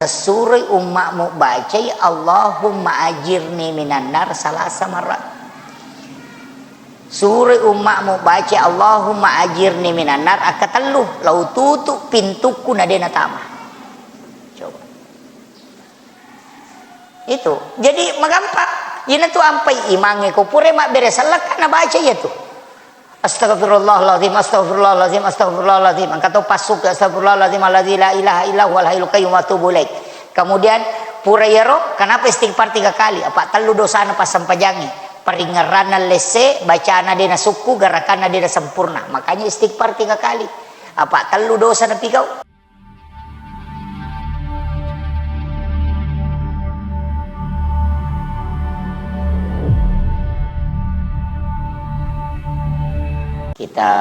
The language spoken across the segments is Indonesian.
Suruh umatmu baca Allahumma ajirni minan nar salasa marat. Suruh umatmu baca Allahumma ajirni minan nar akatelu lau tutup pintuku nadena tamah. Coba. Itu. Jadi magampang. Ina tu ampai imange ko pure mak beres salah kana baca ya tu. Astagfirullahaladzim, astagfirullahaladzim, astagfirullahaladzim. Angkat tu pasuk astagfirullahaladzim alladzi la ilaha illa huwal hayyul qayyum wa atubu ilaik. Kemudian pura yaro, kenapa istighfar 3 kali? Apa telu dosana pas sampajangi? Peringarana lese, bacaan dena suku, gerakan dena sempurna. Makanya istighfar 3 kali. Apa telu dosa na pigau? Kita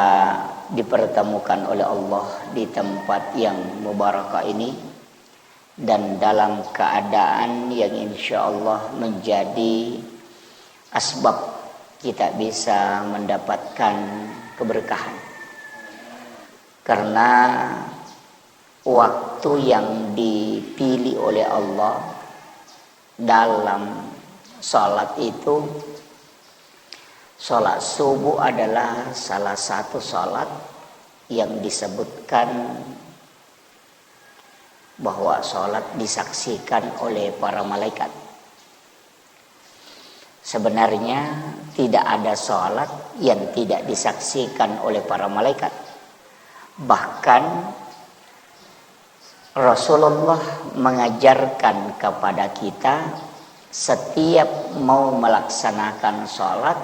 dipertemukan oleh Allah di tempat yang mubarakah ini dan dalam keadaan yang insya Allah menjadi asbab kita bisa mendapatkan keberkahan, karena waktu yang dipilih oleh Allah dalam sholat itu, sholat subuh adalah salah satu sholat yang disebutkan bahwa sholat disaksikan oleh para malaikat. Sebenarnya tidak ada sholat yang tidak disaksikan oleh para malaikat. Bahkan Rasulullah mengajarkan kepada kita setiap mau melaksanakan sholat,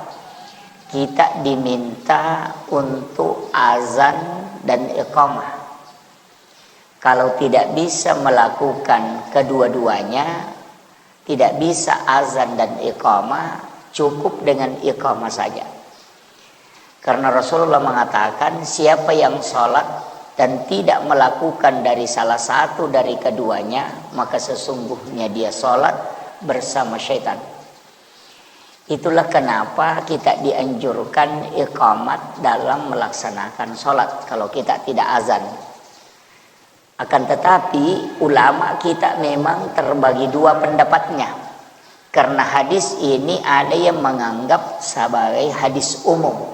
kita diminta untuk azan dan iqamah. Kalau tidak bisa melakukan kedua-duanya, tidak bisa azan dan iqamah, cukup dengan iqamah saja. Karena Rasulullah mengatakan siapa yang sholat dan tidak melakukan dari salah satu dari keduanya, maka sesungguhnya dia sholat bersama syaitan. Itulah kenapa kita dianjurkan iqamat dalam melaksanakan sholat kalau kita tidak azan. Akan tetapi ulama kita memang terbagi 2 pendapatnya. Karena hadis ini ada yang menganggap sebagai hadis umum,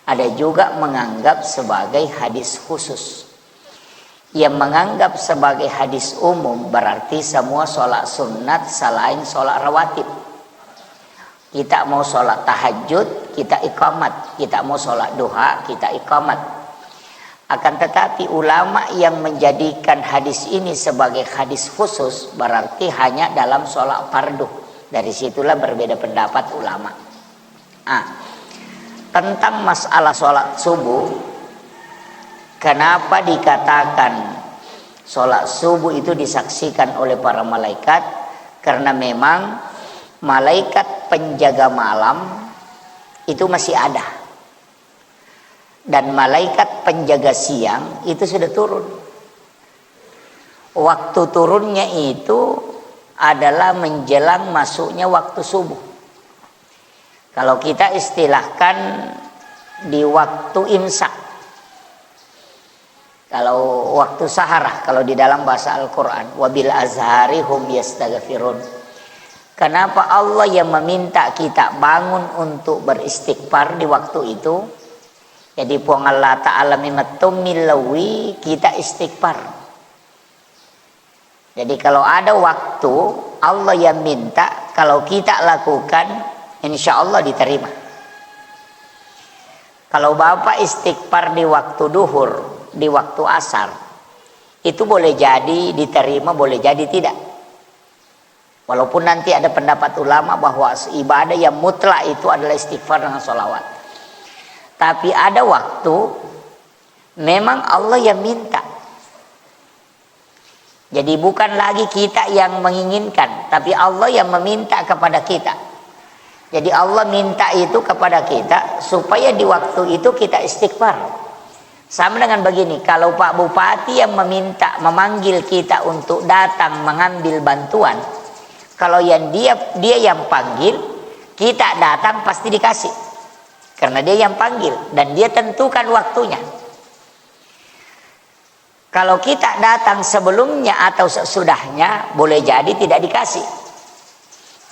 ada juga menganggap sebagai hadis khusus. Yang menganggap sebagai hadis umum berarti semua sholat sunat selain sholat rawatib. Kita mau sholat tahajud, kita iqamat. Kita mau sholat duha, kita iqamat. Akan tetapi ulama yang menjadikan hadis ini sebagai hadis khusus berarti hanya dalam sholat fardu. Dari situlah berbeda pendapat ulama. Tentang masalah sholat subuh, kenapa dikatakan sholat subuh itu disaksikan oleh para malaikat? Karena memang malaikat penjaga malam itu masih ada, dan malaikat penjaga siang itu sudah turun. Waktu turunnya itu adalah menjelang masuknya waktu subuh. Kalau kita istilahkan di waktu imsak, kalau waktu saharah, kalau di dalam bahasa Al-Quran, wabil azhari hum yastaghfirun. Kenapa Allah yang meminta kita bangun untuk beristighfar di waktu itu? Jadi puang Allah Ta'ala mimatum milawi kita istighfar. Jadi kalau ada waktu Allah yang minta, kalau kita lakukan insya Allah diterima. Kalau Bapak istighfar di waktu duhur, di waktu asar, itu boleh jadi diterima, boleh jadi tidak. Walaupun nanti ada pendapat ulama bahwa ibadah yang mutlak itu adalah istighfar dengan sholawat. Tapi ada waktu memang Allah yang minta. Jadi bukan lagi kita yang menginginkan, tapi Allah yang meminta kepada kita. Jadi Allah minta itu kepada kita supaya di waktu itu kita istighfar. Sama dengan begini, kalau Pak Bupati yang memanggil kita untuk datang mengambil bantuan, kalau yang dia yang panggil, kita datang pasti dikasih. Karena dia yang panggil dan dia tentukan waktunya. Kalau kita datang sebelumnya atau sesudahnya, boleh jadi tidak dikasih.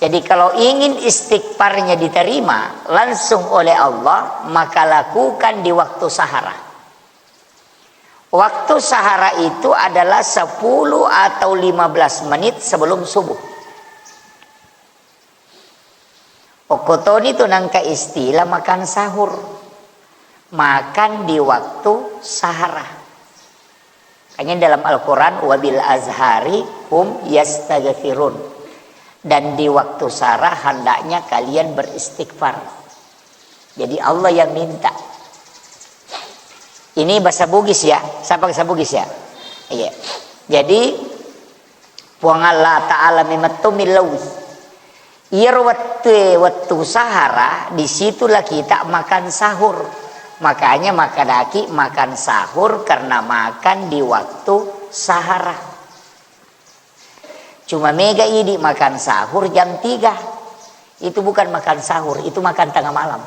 Jadi kalau ingin istighfarnya diterima langsung oleh Allah, maka lakukan di waktu sahara. Waktu sahara itu adalah 10 atau 15 menit sebelum subuh. Okotoni itu nangka istilah makan sahur. Makan di waktu sahara. Hanya dalam Al-Quran, wabil azhari hum yastaghfirun. Dan di waktu sahara hendaknya kalian beristighfar. Jadi Allah yang minta. Ini bahasa Bugis ya, siapa bahasa Bugis ya? Iya. Jadi puang Allah Ta'ala mimatumilawih. Ir waktu sahara, disitulah kita makan sahur. Makanya makan sahur karena makan di waktu sahara. Cuma mega ini makan sahur jam 3. Itu bukan makan sahur, itu makan tengah malam.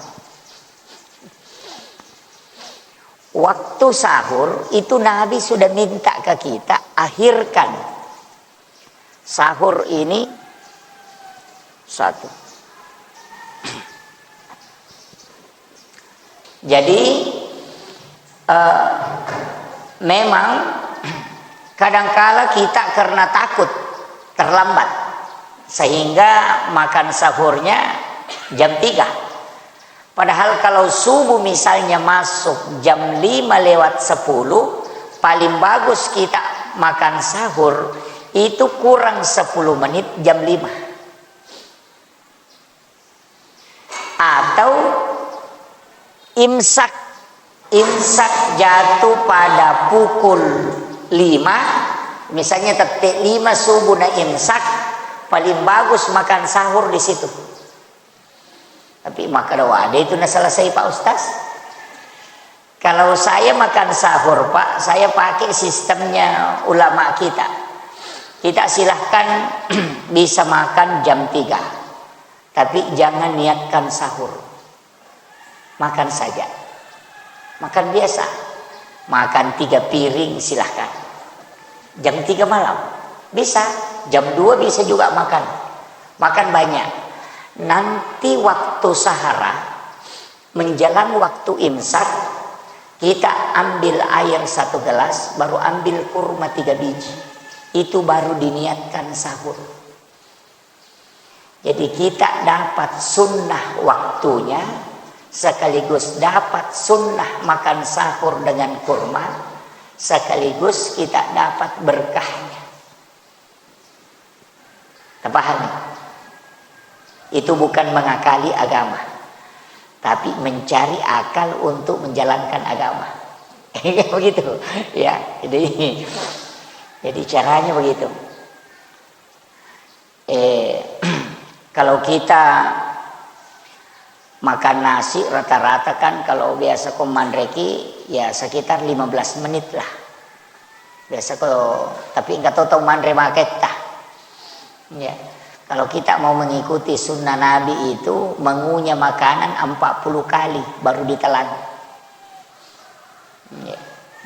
Waktu sahur itu Nabi sudah minta ke kita, akhirkan sahur ini 1. Jadi memang kadangkala kita karena takut terlambat sehingga makan sahurnya jam 3. Padahal kalau subuh misalnya masuk jam 5:10, paling bagus kita makan sahur itu kurang 10 menit jam 5. Atau imsak jatuh pada pukul 5. Misalnya tetek 5 subuh na imsak, paling bagus makan sahur di situ. Tapi maka ada itu na selesai Pak Ustaz. Kalau saya makan sahur Pak, saya pakai sistemnya ulama kita. Kita silahkan bisa makan jam 3. Tapi jangan niatkan sahur. Makan saja. Makan biasa. Makan 3 piring silahkan. Jam 3 malam bisa, jam 2 bisa juga makan banyak. Nanti waktu sahara menjelang waktu imsak, kita ambil air 1 gelas, baru ambil kurma 3 biji, itu baru diniatkan sahur. Jadi kita dapat sunnah waktunya, sekaligus dapat sunnah makan sahur dengan kurma, sekaligus kita dapat berkahnya. Pahami? Itu bukan mengakali agama, tapi mencari akal untuk menjalankan agama. Begitu, ya. Jadi caranya begitu. Kalau kita makan nasi rata-rata kan kalau biasa komandreki ya sekitar 15 menit lah. Biasa kalau tapi enggak tahu mandre market tah. Ya. Kalau kita mau mengikuti sunnah Nabi itu mengunyah makanan 40 kali baru ditelan. Ya.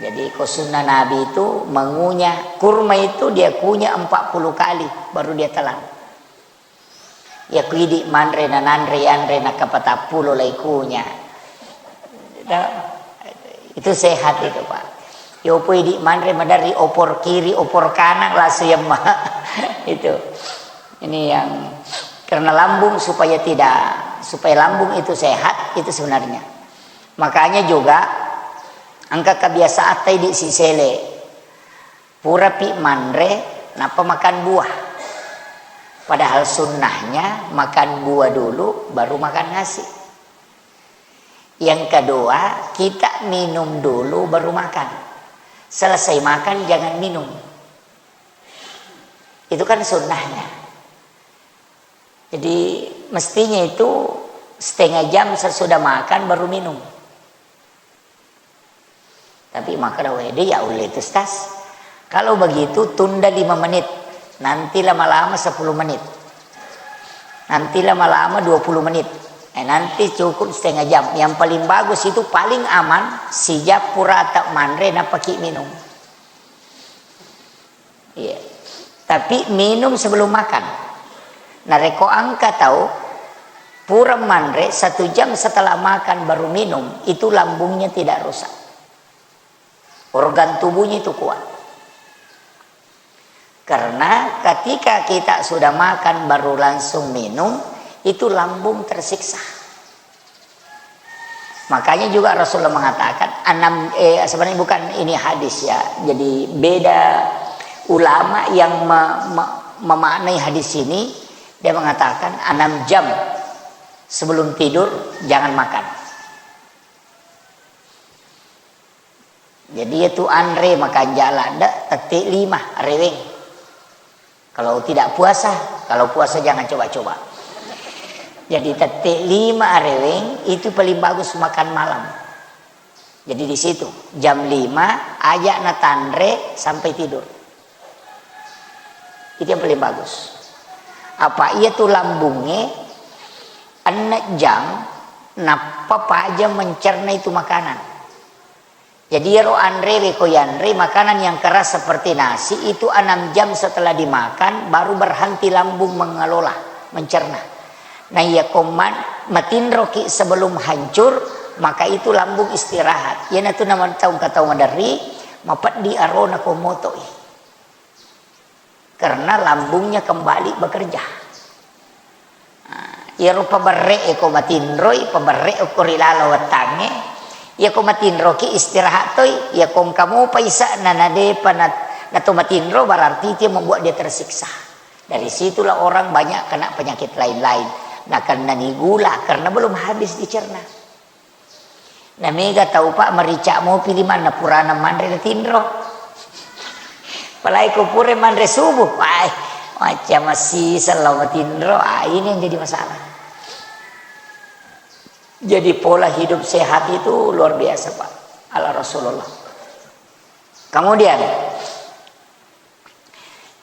Jadi kalau sunnah Nabi itu mengunyah kurma itu dia kunyah 40 kali baru dia telan. Ya kuidi manre nananre anre nakapatapulo laikunya. Itu sehat itu Pak. Yo kuidi manre madari opor kiri opor kanan lah siyama. Itu. Ini yang karena lambung supaya lambung itu sehat itu sebenarnya. Makanya juga angka kebiasaan tadi si sele pura pi manre napa makan buah. Padahal sunnahnya makan buah dulu baru makan nasi. Yang kedua, kita minum dulu baru makan. Selesai makan jangan minum. Itu kan sunnahnya. Jadi mestinya itu setengah jam sesudah makan baru minum. Tapi makan WD ya oleh itu stas. Kalau begitu tunda 5 menit. Nanti lama-lama 10 menit. Nanti lama-lama 20 menit. Nanti cukup setengah jam. Yang paling bagus itu paling aman sijap pura tak manre na paki minum. Iya. Tapi minum sebelum makan. Nah reko angka tahu pura manre 1 jam setelah makan baru minum itu lambungnya tidak rusak. Organ tubuhnya itu kuat. Karena ketika kita sudah makan baru langsung minum itu lambung tersiksa. Makanya juga Rasulullah mengatakan sebenarnya bukan ini hadis ya. Jadi beda ulama yang memaknai hadis ini, dia mengatakan 6 jam sebelum tidur jangan makan. Jadi itu Andre makan jalan tetik 5 reweng. Kalau tidak puasa, kalau puasa jangan coba-coba. Jadi tetik 5 reweng itu paling bagus makan malam. Jadi di situ jam 5 ajak natandre sampai tidur. Itu yang paling bagus. Apa ia tuh lambungnya 6 jam napa aja mencerna itu makanan. Jadi ro andre reko yanre makanan yang keras seperti nasi itu 6 jam setelah dimakan baru berhenti lambung mengelola, mencerna. Nah ya koman matin roki sebelum hancur maka itu lambung istirahat. Ya natu nama tahu kata madari mapat di arona komoto. Karena lambungnya kembali bekerja. Ya rupa berre eko matinroy, paberre eko rilala watange, ya ko matinro ki istirahat toy, ya kong kamu paisa nanade panat nato matinro berarti dia membuat dia tersiksa. Dari situlah orang banyak kena penyakit lain-lain. Nah karena gula karena belum habis dicerna. Nah mega tahu pak merica mau pilih mana purana mandre tinro. Palai kupure mandre subuh, macam masih selamatin roh, ini yang jadi masalah. Jadi pola hidup sehat itu luar biasa pak, ala Rasulullah. Kemudian,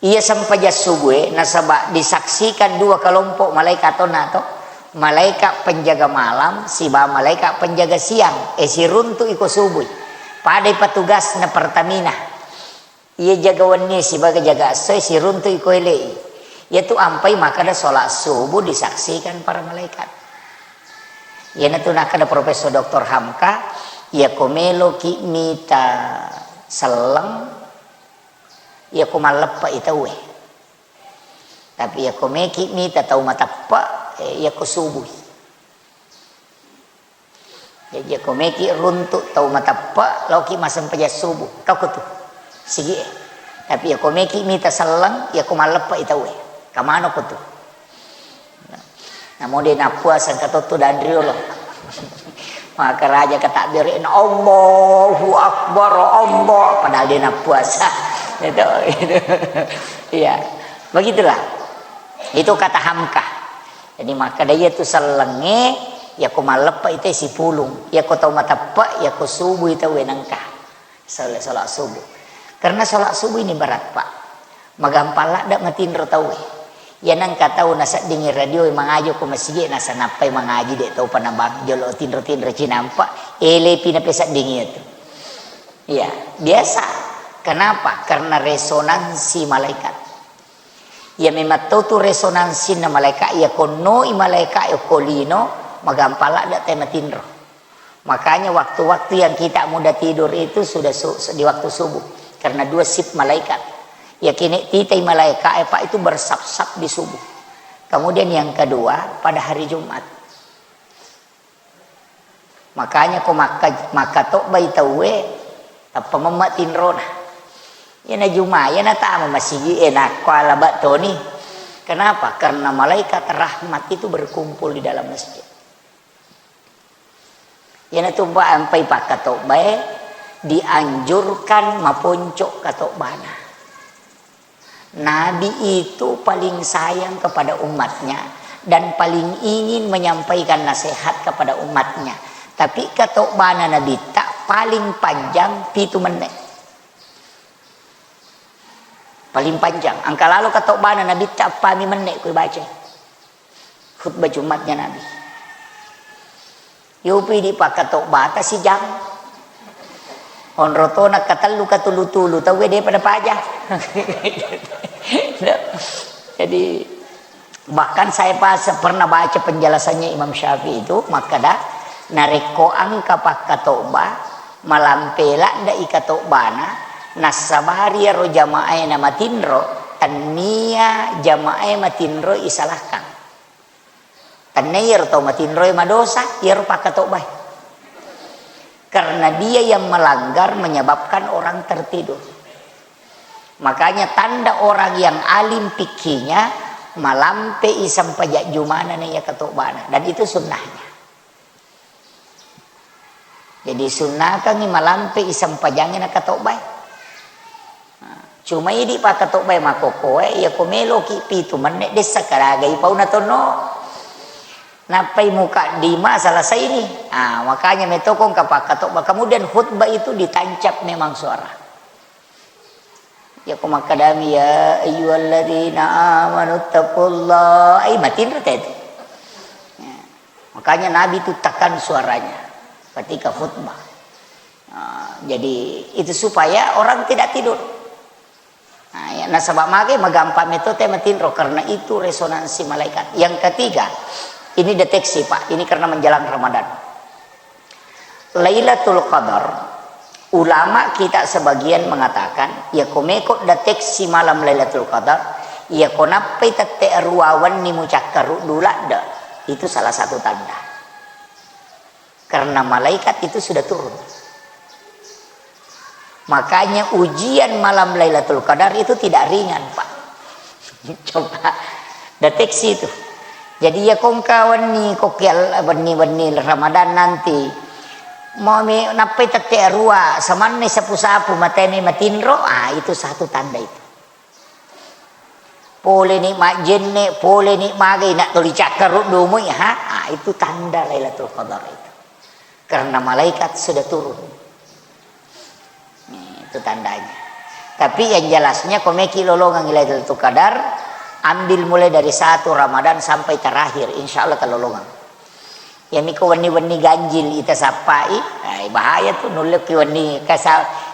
ia sampai subuh, nasabah disaksikan 2 kelompok malaikat nato, malaikat penjaga malam, siba malaikat penjaga siang, si runtu iko subuh, padai petugas na Pertamina. Ia jagawannya sebagai jaga asoy si runtu iko elei. Yaitu ampai maka ada sholat subuh disaksikan para malaikat. Ya natu nak ada Profesor Dr. Hamka, ya komelo ki mita selang, ya komalepa itawe. Tapi ya komeki mita tau matapa, ya ko subuh. Ya komeki runtu tau matapa, lauki masam paja subuh. Kau kutu. Sige, tapi ya komeki mita salang, ya komalepa itawe. Kamano ko to? Namo din na puasa katoto dandri lo. Maka raja katakbirin Allahu Akbar Allah padahal dia nak puasa. Itu. Iya. Begitulah. Itu kata Hamka. Jadi maka dia tu salenge ya komalepa ite si pulung, ya ko tau matapa, ya ko subuh itawe nangka. Salat subuh. Karena sholat subuh ini berat pak. Magampala dak matinro tawe. Ya nang katau nasa dingin radio mangajo ko masige nasa napay mangaji dek tau panabang jolo tinro cinampa ele pinapesat dingin itu. Ya biasa. Kenapa? Karena resonansi malaikat. Ya memang tu resonansi na malaikat ya kono i malaikat ya kolino magampala dak tema tinro. Makanya waktu-waktu yang kita mudah tidur itu sudah di waktu subuh. Karena 2 shift malaikat. Ya kini titai malaikat pak itu bersap-sap di subuh. Kemudian yang kedua pada hari Jumat. Makanya ko maka tok bai tawe apa mematin rona. Ya na Jumat ya na tama masigi enak kuala batoni. Kenapa? Karena malaikat rahmat itu berkumpul di dalam masjid. Ya na tumpa ampai pak katok bae dianjurkan maponcok katok bana. Nabi itu paling sayang kepada umatnya dan paling ingin menyampaikan nasihat kepada umatnya. Tapi katok bana Nabi tak paling panjang 7 menit. Paling panjang. Angka lalu katok bana Nabi tak pami menit ku baca. Khutbah Jumatnya Nabi. Yupi di pak katok bata si jam. Onroto nak katalu katulu-tulu tahu dia pada pajah. Jadi bahkan saya pernah baca penjelasannya Imam Syafi'i itu, maka dah nareko angka pakatoba malampela nda ikatobana nasabari ro jamaah nama tinro tania jamaah matinro isalahkan tanir atau matinro madosa iro pakatoba karena dia yang melanggar menyebabkan orang tertidur. Makanya tanda orang yang alim pikirnya malampe isam pajak jumana nih ya katobana, dan itu sunnahnya. Jadi sunnah kan malampe isam pajangin katobay. Cuma ini pak katobay makokoe ya komelo ki pitu manek desa karagay pau na tono. Napai muka dima selesai ini. Makanya metokong kapak katobay. Kemudian khutbah itu ditancap memang suara. Ya kumakadami ya ayyuhalladzina amanu taqullah matin itu. Ya. Makanya Nabi itu tekan suaranya ketika khutbah. Jadi itu supaya orang tidak tidur. Ya nasabak mage magampang metode matinro karena itu resonansi malaikat. Yang ketiga, ini deteksi Pak, ini karena menjelang Ramadan. Lailatul Qadar. Ulama kita sebagian mengatakan ya komeko deteksi malam Lailatul Qadar ya konapai tete ruawan ni mucakkaru dulada, itu salah satu tanda karena malaikat itu sudah turun. Makanya ujian malam Lailatul Qadar itu tidak ringan Pak. Coba deteksi itu. Jadi ya kongkawan ni kokial beni Ramadan nanti mau napai tete rua samanne sapu-sapu matene matinro, itu satu tanda itu. Pole ni mak jenne, pole ni mage nak toli cakar dumui itu tanda Lailatul Qadar itu. Karena malaikat sudah turun. Itu tandanya. Tapi yang jelasnya komeki lolongan Lailatul Qadar ambil mulai dari 1 Ramadan sampai terakhir, insyaallah kalolongan. Ya miko wani ganjil ita sapai, bahaya tuh nulek wani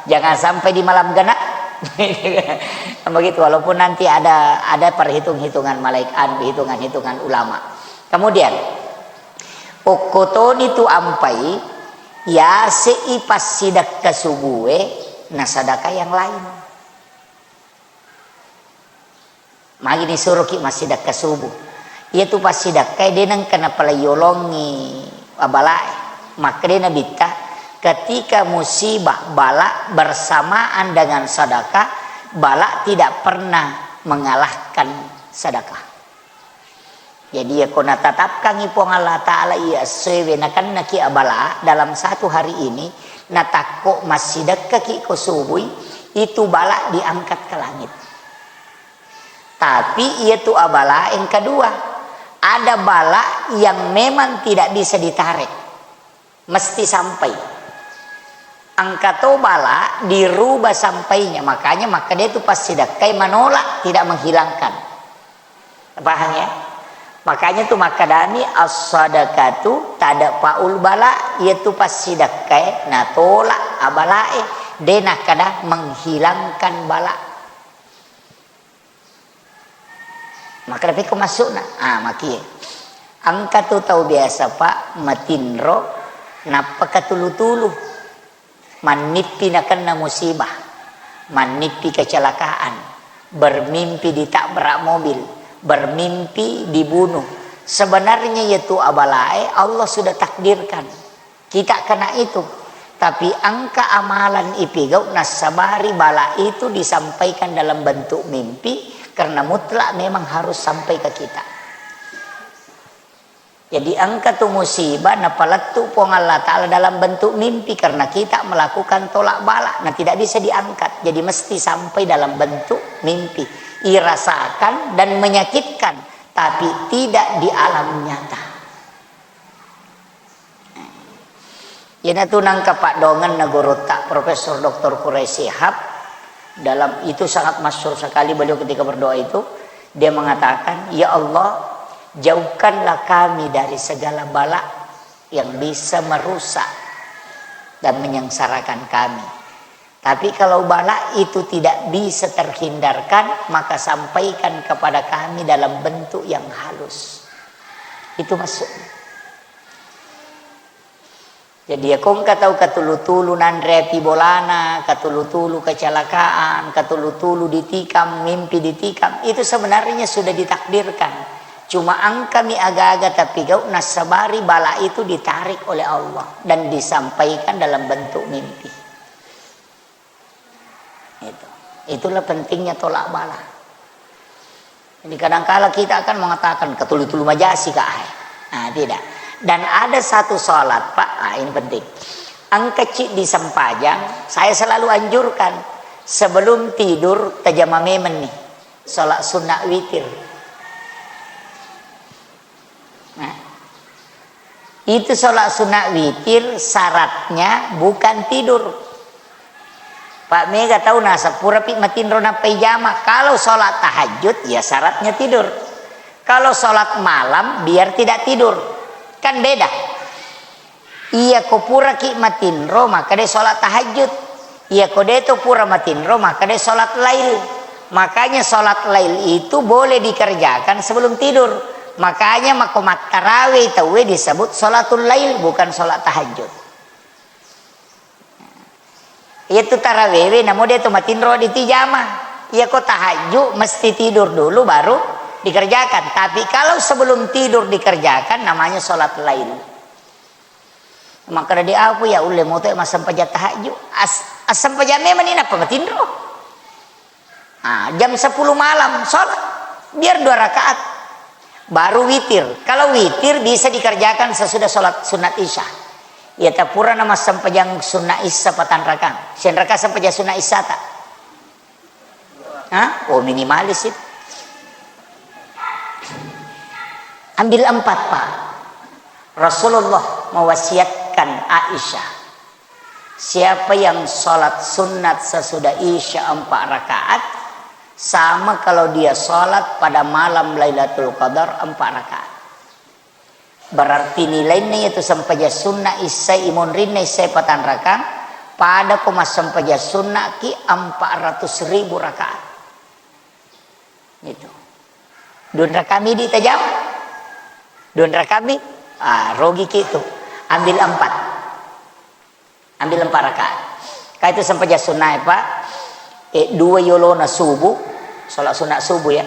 jangan sampai di malam genap. Begitu, walaupun nanti ada perhitungan malaikat, hitungan ulama. Kemudian okoton itu ampai ya seipas sidak kasubuhe nasadaka yang lain. Magi disuruh ki masidak kasubuh. Yaitu pas sidak kay denang kana palayolongi abalai, maka dena bita ketika musibah bala bersamaan dengan sedekah, bala tidak pernah mengalahkan sedekah. Jadi ya kona tatapkan ipong Allah Ta'ala iya sewe nakan naki abala dalam satu hari ini natako masidak kaki kosubui itu bala diangkat ke langit. Tapi itu abala yang kedua. Ada bala yang memang tidak bisa ditarik, mesti sampai. Angkato bala dirubah sampainya, maka dia itu pas sidakai menolak, tidak menghilangkan. Paham ya? Makanya tuh makadami as-sadaqatu tada paul bala, yaitu pas sidakai natolak abalae dena kada menghilangkan bala. Maka tapi masuk maki angka tu tahu biasa Pak matinro napa katulu-tulu manipi nakan na musibah, manipi kecelakaan, bermimpi ditabrak mobil, bermimpi dibunuh. Sebenarnya yaitu abalae Allah sudah takdirkan kita kena itu, tapi angka amalan ipigau nasabari bala itu disampaikan dalam bentuk mimpi. Karena mutlak memang harus sampai ke kita. Jadi angka tu musibah napalatu pong Allah Ta'ala dalam bentuk mimpi karena kita melakukan tolak bala. Nah tidak bisa diangkat. Jadi mesti sampai dalam bentuk mimpi. Irasakan dan menyakitkan. Tapi tidak di alam nyata. Yana tu nangka Pak Dongan Nagorota Profesor Dr. Quraisy Shihab. Dalam itu sangat masyhur sekali beliau ketika berdoa itu dia mengatakan, ya Allah jauhkanlah kami dari segala bala yang bisa merusak dan menyengsarakan kami, Tapi kalau bala itu tidak bisa terhindarkan, maka sampaikan kepada kami dalam bentuk yang halus. Itu maksudnya. Jadi ya kong katau katulu-tulu nandrepi bolana, katulu-tulu kecelakaan, katulu-tulu ditikam, mimpi ditikam, itu sebenarnya sudah ditakdirkan. Cuma kami agak-agak tapi kau nasabari bala itu ditarik oleh Allah dan disampaikan dalam bentuk mimpi. Itulah pentingnya tolak bala. Jadi kadang-kala kita akan mengatakan katulu-tulu majasi kah? Nah, tidak. Dan ada satu sholat Pak, ini penting. Kecil di Sempajang, saya selalu anjurkan sebelum tidur tajamamemen nih, sholat sunnah witir. Nah, itu sholat sunnah witir syaratnya bukan tidur. Pak Mega tahu nasa pura pi matin rona pejama. Kalau sholat tahajud ya syaratnya tidur. Kalau sholat malam biar tidak tidur. Kan beda. Iya ko pura ki matin ro maka dia sholat tahajud. Iya ko deto pura matin ro maka dia sholat lail. Makanya sholat lail itu boleh dikerjakan sebelum tidur. Makanya makomat tarawih tawe disebut sholatul lail bukan sholat tahajud. Itu tarawih namun dia tu matin ro di tijama. Iya ko tahajud mesti tidur dulu baru dikerjakan. Tapi kalau sebelum tidur dikerjakan namanya sholat lail. Maka dia apa ya ulle moto masam pajat tahajud. Asam pajat memang ini apa matindro. Jam 10 malam sholat biar 2 rakaat baru witir. Kalau witir bisa dikerjakan sesudah sholat sunat isya. Ya tapura nama sampajang sunat isya patan rakang. Sen raka sampajang sunat isya tak. Oh minimalis itu. Ambil 4 Pak. Rasulullah mewasiatkan Aisyah. Siapa yang sholat sunat sesudah isya 4 rakaat. Sama kalau dia sholat pada malam Lailatul Qadar 4 rakaat. Berarti nilainya itu sampai sunnah isya imun rinna isya patan rakaat. Pada koma sampai sunnah ki 400.000 rakaat. Itu. Dun rakami di tajam. Dun rakami. Rogi gitu. Ambil 4. Ambil 4 rakaat. Kaya itu sampai sunnah Pak. 2 yolona subuh. Sholat sunat subuh ya.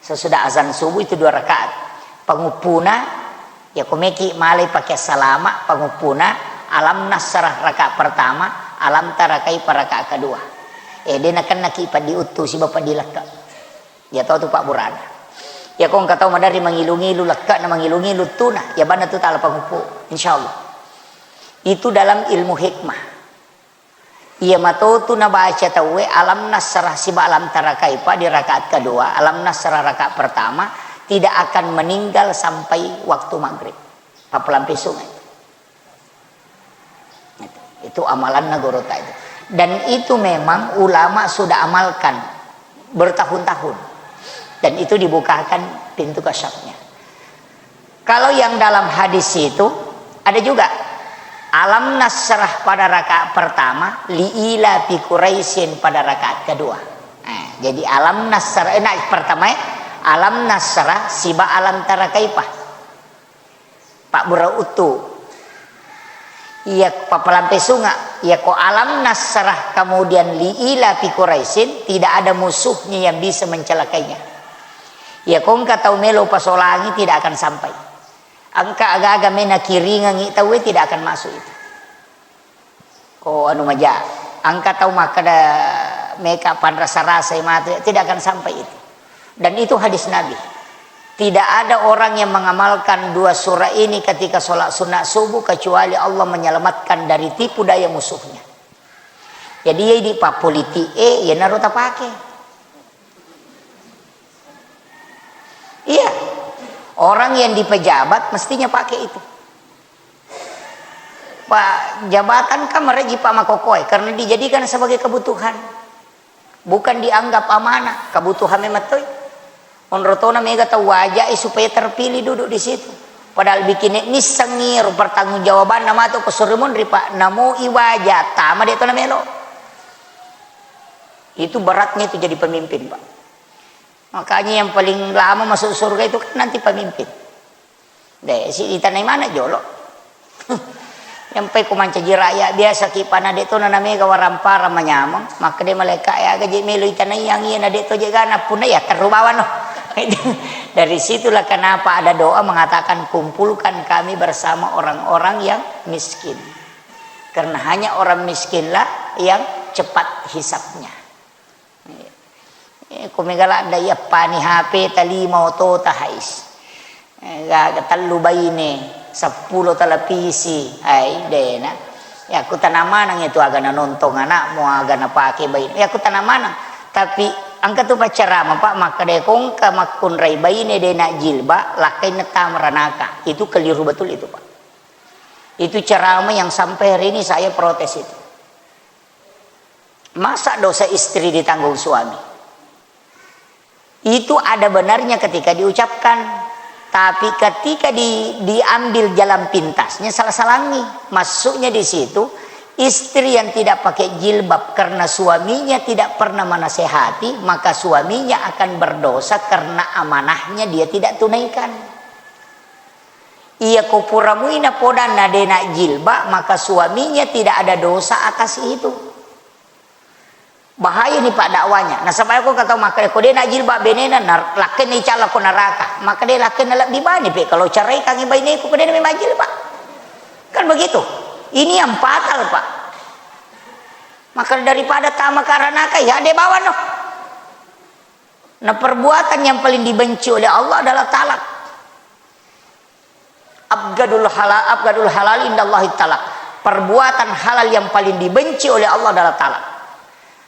Sesudah azan subuh itu 2 rakaat. Pangupuna. Ya kumeki malai pakai salama. Pangupuna. Alam nasrah rakaat pertama. Alam tarakai rakaat kedua. Dia nak ipat diutus si bapak dilekak. Ya tahu tu Pak Burana. Ya kong katau madari mangilu-ngilu lekak na mangilu-ngilu tuna. Ya bana tu tala pangupu. Insyaallah. Itu dalam ilmu hikmah. Ia matau tu na baca tahu alam nasrah siba alam tarakai pa di rakaat kedua. Alam nasrah rakaat pertama tidak akan meninggal sampai waktu maghrib. Papelampi sungai. Itu amalan nagorota itu. Dan itu memang ulama sudah amalkan bertahun-tahun. Dan itu dibukakan pintu kasyafnya. Kalau yang dalam hadis itu ada juga alam nasrah pada rakaat pertama, liila fi Quraisyin pada rakaat kedua. Jadi alam nasrah pertama alam nasrah siba alam tarakaipah. Pak Burautu. Iya papalampe sunga, iya ko alam nasrah kemudian liila fi Quraisyin tidak ada musuhnya yang bisa mencelakainya. Ya kong katau melo pasolangi tidak akan sampai. Angka agak-agak mena kiringan tahu tidak akan masuk itu. Ko anu maja. Angka tahu maka ada meka pan rasa-rasa mati tidak akan sampai itu. Dan itu hadis Nabi. Tidak ada orang yang mengamalkan 2 surah ini ketika sholat sunat subuh kecuali Allah menyelamatkan dari tipu daya musuhnya. Jadi ya di pak politik ya naruh tak pakai. Iya, orang yang di pejabat mestinya pakai itu. Pak jabatan kan mereji Pak Makokoi karena dijadikan sebagai kebutuhan, bukan dianggap amanah. Kebutuhan memetoi. Onrotona mega tahu wajah supaya terpilih duduk di situ. Padahal bikin ini sengir pertanggungjawaban nama tu kesurimun ripa namo iwaja tama dia tu namelo. Itu beratnya itu jadi pemimpin, Pak. Makanya yang paling lama masuk surga itu kan nanti pemimpin. Deh, si di tanah mana jolo? Yang pe ku manca jiraya biasa ki pana de to namanya gawarampara manyamang, maka dia malaikat ya gaji melu tanah yang iya na de to jegana pun ya terubawan no. Dari situlah kenapa ada doa mengatakan kumpulkan kami bersama orang-orang yang miskin. Karena hanya orang miskinlah yang cepat hisapnya. Kumigala anda ya pani HP tali mau to tahais. Gaga talu bayine 10 televisi ay dena. Ya aku tanaman itu agak nonton anak mau agak pakai bayi. Ya aku tanaman tapi angkat tu pacara pak maka de kong ka makun rai bayine de nak jilba lakai netam ranaka. Itu keliru betul itu, Pak. Itu ceramah yang sampai hari ini saya protes itu. Masa dosa istri ditanggung suami? Itu ada benarnya ketika diucapkan, tapi ketika diambil jalan pintasnya salah-salangi. Masuknya di situ istri yang tidak pakai jilbab karena suaminya tidak pernah menasehati, maka suaminya akan berdosa karena amanahnya dia tidak tunaikan. Ia kupuramuina podana dena jilbab, maka suaminya tidak ada dosa atas itu. Bahaya nih Pak dakwanya. Nah sampai aku kata maka ko dia nak jilbab benena lakin ni cala ko neraka. Maka dia lakin nak bibani pe kalau cerai kangi bayi ni ko dia memang jilbab. Kan begitu. Ini yang fatal, Pak. Maka daripada tamak karanaka ya dia bawa noh. Nah perbuatan yang paling dibenci oleh Allah adalah talak. Abgadul halal indallahi talak. Perbuatan halal yang paling dibenci oleh Allah adalah talak.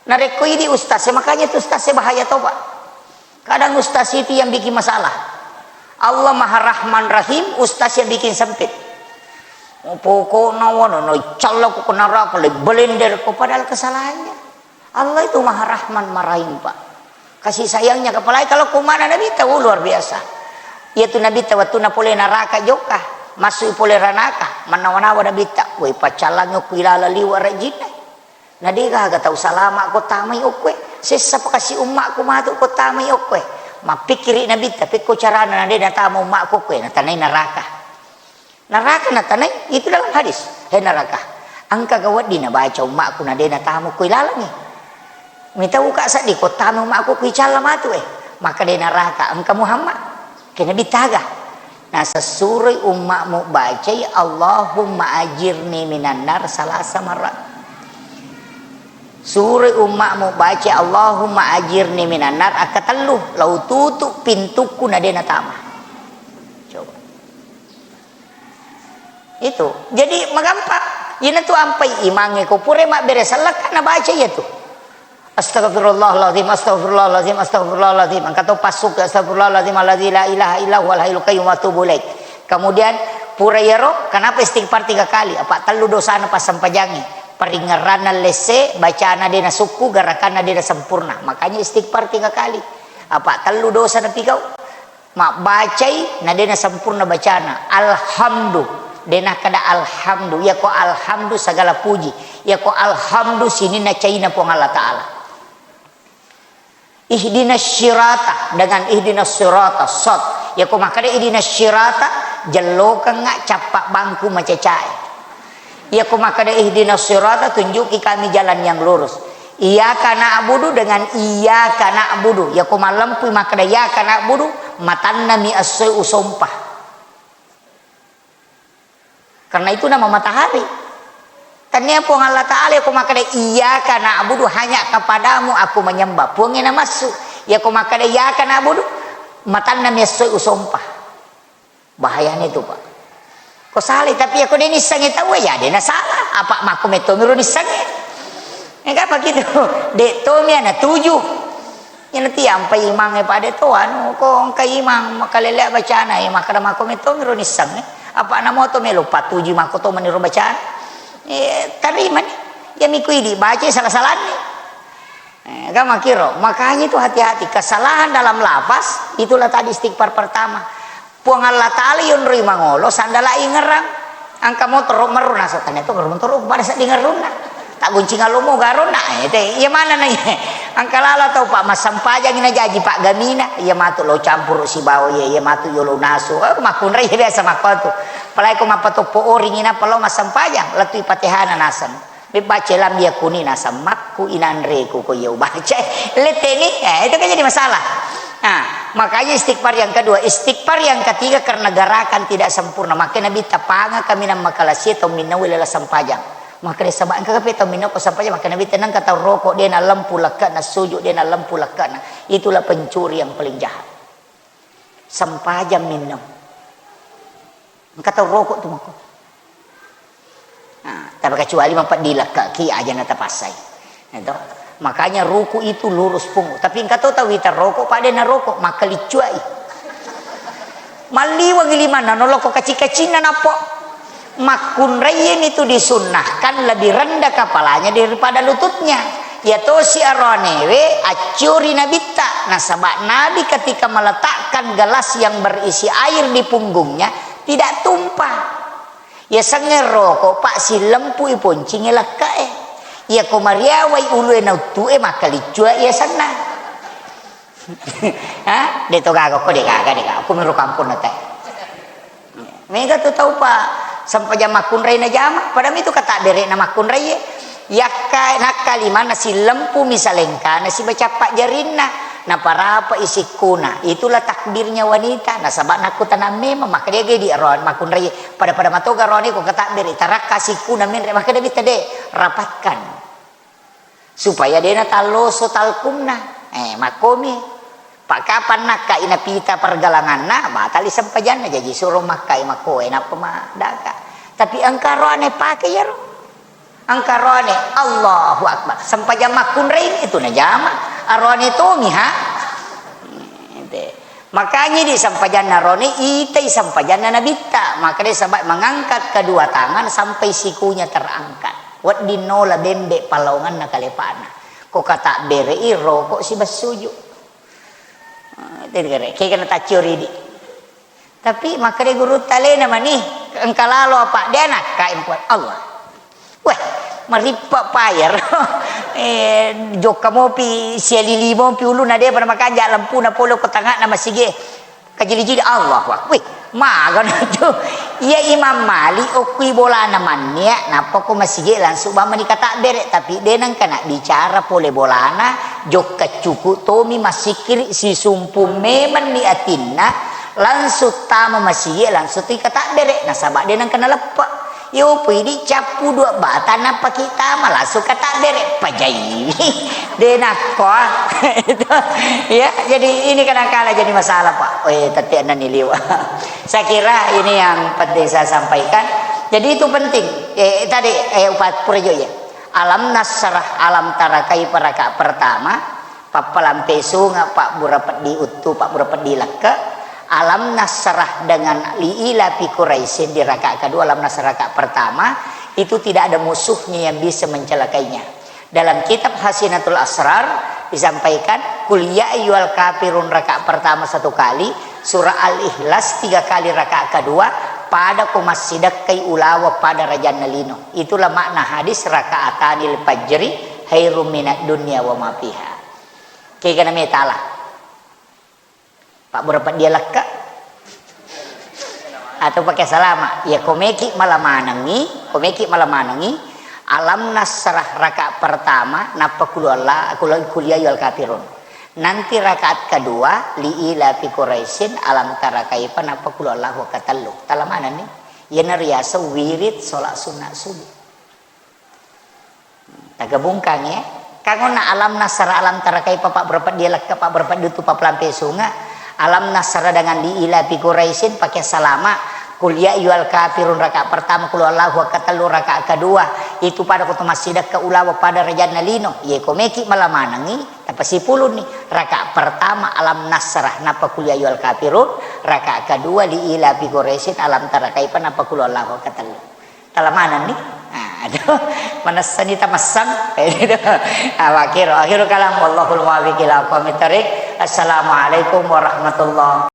Nah reko ini ustaznya, makanya itu ustaznya bahaya tau Pak. Kadang ustaz itu yang bikin masalah. Allah Maha Rahman Rahim, ustaz yang bikin sempit. Pokoknya no calok ko neraka le blender ko padahal kesalahannya. Allah itu Maha Rahman Rahim, Pak. Kasih sayangnya kepala kalau kumana Nabi tahu luar biasa. Yaitu Nabi tahu tu na pole neraka joka, masuk pole ranaka, manawana Nabi tak, we pacalanyo kuilala liwa rajina. Nadi kagak tahu salama ko tamay okwe sesa pa kasi umma ko mato ko tamay okwe mapikiri na bit tapi ko carana nadi na tamo umma ko kwe na tanay neraka na tanay itu dalam hadis neraka ang kagawad di na baca umma ko nadi na tamo ko ilalangi minta uka sa di ko tamo umma ko cala mato maka di neraka ang ka Muhammad kena bitaga nah sesurai umma mo baca Allahumma ajirni minan nar salasa marat. Surah umakmu baca Allahumma ajirni minan nar akatelu lau tutup pintuku nadena tama. Coba. Itu. Jadi magampang. Ina tu ampai imange ko pure mak beres salak na baca ya tu. Astagfirullahalazim astagfirullahalazim astagfirullahalazim. Angkat pasuk astagfirullahalazim alladzi la ilaha illa huwal hayyul qayyum wa atubu ilaik. Kemudian pura yaro kenapa istighfar 3 kali? Apa telu dosana pas sampajangi? Peringaran lese bacaan dena suku gerakan dena sempurna makanya istighfar 3 kali apa telu dosa na pigau mak bacai na dena sempurna bacana alhamdu dena kada alhamdu ya ko alhamdu segala puji ya ko alhamdu sini na caina pong Allah Ta'ala ihdinas syirata dengan ihdinas sirata sot ya ko makada ihdinas syirata jelokan ngak capak bangku macecai ya kumakada ihdinas sirata tunjuki kami jalan yang lurus. Iyyaka na'budu dengan iyyaka na'budu. Ya kumalampu makada iyyaka na'budu matanna mi as-su'u sumpah. Karena itu nama matahari. Tanya pun Allah Ta'ala kumakada iyyaka na'budu hanya kepadamu aku menyembah. Puangnya masuk. Ya kumakada iyyaka na'budu matanna mi as-su'u sumpah. Bahayanya itu Pak. Ko salih tapi aku dia nisange tahu ya dia salah apa maku meto miru nisange enggak apa gitu dek to mi ana 7 yang nanti ampai imang pada to anu ko kai imang makalele bacaan ai makada maku meto miru nisange apa ana mo to melo 7 maku to meniru bacaan tariman ya miku ini baca salah-salah nih enggak makiro makanya itu hati-hati kesalahan dalam lafaz itulah tadi istighfar pertama. Puang Allah Ta'ala yun ri mangolo sandala ingerang angka motor meruna satanya itu ngerun motor pada saat dengar runa tak guncing alomo garon na ite iya mana na angkalala tau Pak Mas sampajang ina jaji Pak Gamina iya matu lo campur si bawo iya matu yo lo nasu makun rai biasa makotu palai ko mapatopo oring ina palo Mas sampajang latu ipatehana nasan baca lam yakuni nasam makku inanreku ko yo baca leteni itu kan jadi masalah. Nah, makanya istighfar yang kedua, istighfar yang ketiga karena gerakan tidak sempurna. Maka Nabi tapanga kami nam makalasi atau minna wilala sampajang. Maka dia sabak kakapi atau minna ko sampajang. Maka Nabi tenang kata rokok dia na lampu lekat na sujud dia na lampu lekat na. Itulah pencuri yang paling jahat. Sampajang minna. Kata rokok tu mako. Nah, tapi kecuali mampat dilekak ki aja na tapasai. Itu. Makanya ruku itu lurus pungu. Tapi engkau tahu witar rokok pada na rokok maka licuai. Maliwang limana noloko kacik-kacina napo. Makun rayen itu disunnahkan lebih rendah kepalanya daripada lututnya. Ya tosi aronewe acuri nabita. Nah sabak Nabi ketika meletakkan gelas yang berisi air di punggungnya tidak tumpah. Ya sange rokok pak si lempu iponcing leka ya komaria wai ulu na tu maka licua ya sana ha de to gago ko de gaga aku meru kampung nate mega tu tahu pak sampai jam makun rai na jama padam itu kata bere na makun rai ya ka nak kalimana si lempu misalengka na si baca pak jarinna na para apa isi kuna itulah takbirnya wanita na sabak naku tanam memang maka dia gedi ron makun rai pada matoga roni ko kata bere tarak kasih kuna min maka dia tade rapatkan supaya dia na taloso talkumna makomi pak kapan nak ka ina pita pergalangan na batali sampajan na jadi suruh makai makoe na pemadaka tapi angkarone pakai ya angkarone Allahu akbar sampajan makun rein itu na jama arone tomi ha makanya di sampajan narone itai sampajan na nabita maka dia sahabat mengangkat kedua tangan sampai sikunya terangkat wat dinola bembe palongan na kalepana ko kata berei rokok si basuju kayak kena tacuri di tapi maka dia guru talena mani engkalalo apa dia nak kain kuat Allah weh maripa payar jok kamu pi siali limo pi ulu na dia pada makaja lampu na polo ko tangak na masige kajili-jili Allah weh magan itu ia Imam Malik okui bola namanya napa ko masige langsung ba manikata bere tapi denang kana bicara pole bolana jok kacuku tomi masikir si sumpung memen ni atinna langsung tama masige langsung kata bere nasabak denang kana lepak yo pidi capu dua bata napa kita malah suka tak bere pajai denak ko ya jadi ini kadang-kala jadi masalah Pak tadi anda niliwa saya kira ini yang penting saya sampaikan jadi itu penting tadi upat purjo ya alam nasrah alam tarakai peraka pertama papalam pesunga Pak burapat diutu Pak burapat dileka alam nasrah dengan liila fi Quraisyin di rakaat kedua alam nasrah rakaat pertama itu tidak ada musuhnya yang bisa mencelakainya. Dalam kitab Hasinatul Asrar disampaikan kul ya ayyuhal kafirun rakaat pertama 1 kali, surah Al-Ikhlas 3 kali rakaat kedua pada kumasidak kai ulawa pada rajana lino. Itulah makna hadis rakaatanil fajri khairum minad dunya wa ma fiha. Kayak kana ta'ala Pak berapa dia leka atau pakai salama ya komeki malam manangi alam nasrah rakaat pertama napa kulullah kuliah yal kafirun nanti rakaat kedua liila fi Quraisyin alam tara kaifa napa kulullah wa katallu talamana nih ya nariasa wirid salat sunat subuh tagabungkang ya kangona alam nasrah alam tara kaifa Pak berapa dia leka Pak berapa itu Pak pelampe sunga alam nasrah dengan diila fi Quraisyin pakai salama kul ya ayyuhal kafirun rakaat pertama kul Allahu akatallu rakaat kedua itu pada kutu masjidah ke ulawa pada rajana lino ye komeki malamanangi apa si pulun nih rakaat pertama alam nasrah napa kul ya ayyuhal kafirun rakaat kedua diila fi Quraisyin alam tarakaipan napa kul Allahu akatallu talamanan nih aduh manasani tamassan akhir kalam wallahul muwaffiq ila aqwamit thariq. Assalamualaikum warahmatullahi